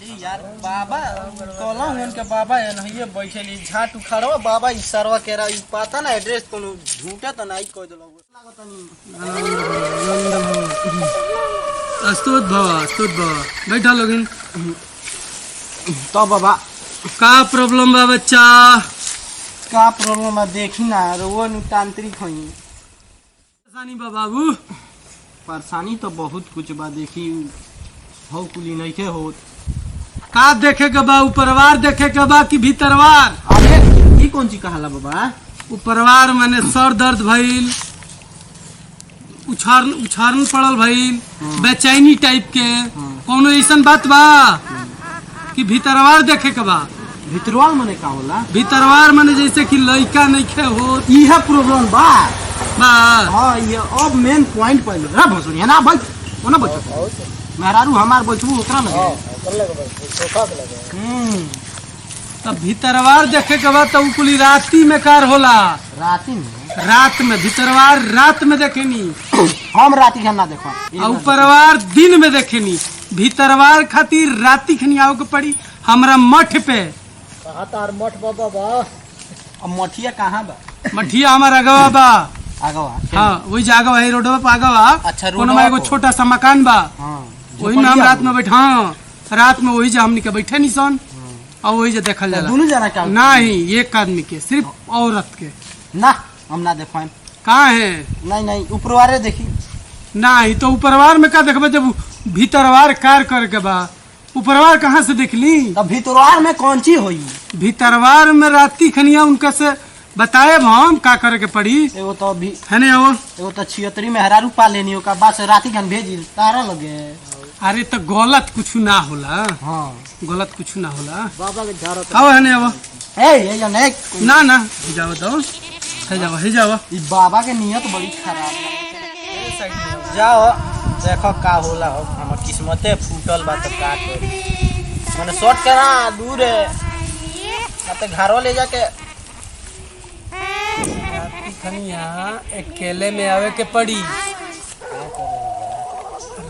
अरे यार बाबा कहला उनके बाबा है ना ये बैठे झाट उखाड़ो बाबा इसरवा के रहा पता ना एड्रेस तो झूठे तो नहीं कह देलो अस्तुत भव बैठा लोगिन। तो बाबा का प्रॉब्लम बा बच्चा? का प्रॉब्लम है देखी ना वो तांत्रिक होई परेशानी बा बाबू? परेशानी तो बहुत कुछ बा देखी हो कुली नहीं के हो का देखे के बा? ऊपरवार देखे के बा कि भीतरवार? अरे ये कौन सी कहाला बाबा? ऊपरवार माने सर दर्द भइल, उछारन पड़ल भइल, बेचैनी टाइप के कोनो ऐसन बात बा कि भीतरवार देखे के बा? भीतरवार मने का होला? भीतरवार माने जैसे कि लड़का नहीं हो यह प्रॉब्लम बा। हाँ ये अब मेन पॉइंट पहले ना भसुनी है ना भाई वो ना बचो मेहरारू हमार बचबू ओकरा में तब भीतरवार देखे के बाद तो कुली राती में कार होला। राती में? रात में भीतरवार रात में देखेनी, हम राती खाना देखो ऊपरवार दिन में देखेनी। भीतरवार खातिर राती खनी आओ के पड़ी हमरा मठ पे। कहा तार मठ बाबा बा? अब मठिया कहाँ बा? मठिया हमार अगवा बा। आगवा? हाँ वही जागवा है रोडवा पे आगवा। अच्छा कोनो में एगो छोटा सा मकान बा। वही में हम रात में बैठे। हाँ रात में वही जा हमनी के बैठे निसन और वही जा देखल जाला। दोनों जना क्या? नहीं एक आदमी के, सिर्फ औरत के ना हम ना देखो। कहाँ है? नहीं ऊपरवारे देखी। नहीं तो ऊपरवार में का देखबे जब भीतरवार कार करके बा? ऊपरवार कहाँ से देख ली? तब भीतरवार में कौन ची होई? भीतरवार में राती खनिया उनका से बताए हम का करे के पड़ी। एगो तो भी है ने वो एगो तो 76 मेहरारू पा लेनी ओका बस राती खान भेजी तारा लगे। अरे तो गलत कुछ ना होला। हाँ गलत कुछ ना होला बाबा के झारो आओ है ने वो ए ये ने ना ना जाओ तो हे जाओ ई बाबा के नियत बड़ी खराब है। जाओ देखो का होला हो हमर किस्मते फूटल बा तो का करी माने शॉर्ट करा दूर है तो घरो ले जाके राती खनिया अकेले में आवे के पड़ी।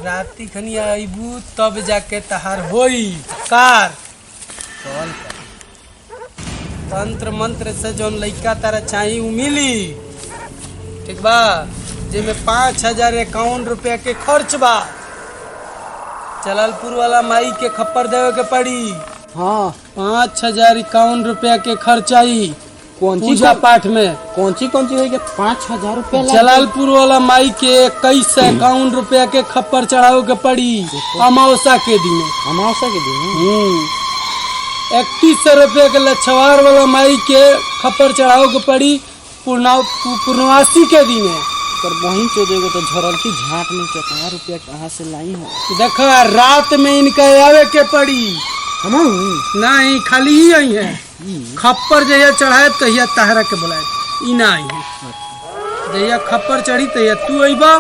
राती खनिया आईबू तब जाके तहार होई कार। तंत्र मंत्र से जो लड़का तारा चाहिए उ मिली, ठीक बा? जेमे 5051 रुपया के खर्च बा। जलालपुर वाला माई के खप्पर देवे के पड़ी। हाँ 5051 रुपया के खर्च आई कौन सी पूजा पाठ में। कौन सी होई के 5000 रुपया जलालपुर वाला माई के 2151 रुपया के खप्पर चढ़ावे के पड़ी अमावस्या के दिन। अमावस्या के दिन 3100 रुपया के लछवार वाला माई के खप्पर चढ़ावे के पड़ी पूर्णवासी के दिन। पर वहीं से देखो तो झरल की झाट में 4 रुपया कहाँ से लाई हो? देखा रात में इनका आवे के पड़ी। हम नहीं खाली ही आई है खप्पर जहिया चढ़ाए तहिया तहरा के बुलाए ई ना आई है। जहिया खप्पर चढ़ी तहिया तू अइबा।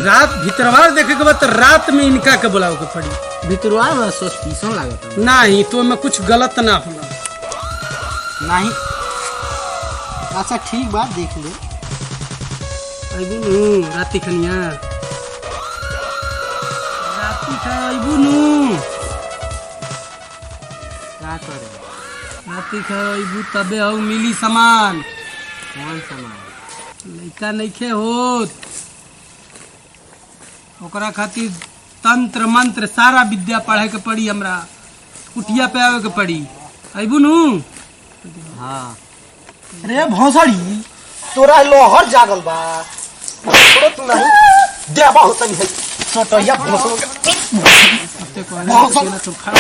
रात भीतरवार देखे के बाद रात में इनका के बुलावे के पड़ी। भीतरवार में सस्पिशन लागत नहीं तो में कुछ गलत ना होला। नहीं अच्छा ठीक बात देख ले अइबू राती खनिया राती खा अइबू नु क्या करे? राती खा अइबू तबे हो मिली सामान। कौन सामान? लइका नइखे होत ओकरा खातिर तंत्र मंत्र सारा विद्या पढ़े के पड़ी। हमरा कुटिया पे आवे के पड़ी। अइबू नु? हाँ रे भोसड़ी तोरा लोहर जागल बा छोड़ो तू नहीं देवा होता नहीं है छोटया भोसड़ो ते कहले ना तो खा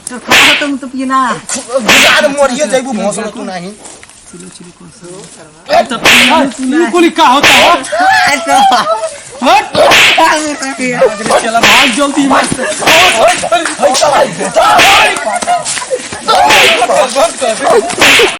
तो खा तो पीना गुजार मरिए जाइबू भोसड़ो तू नहीं चिलो कर तो कुली का होता है? हट चला भाग जल्दी मत।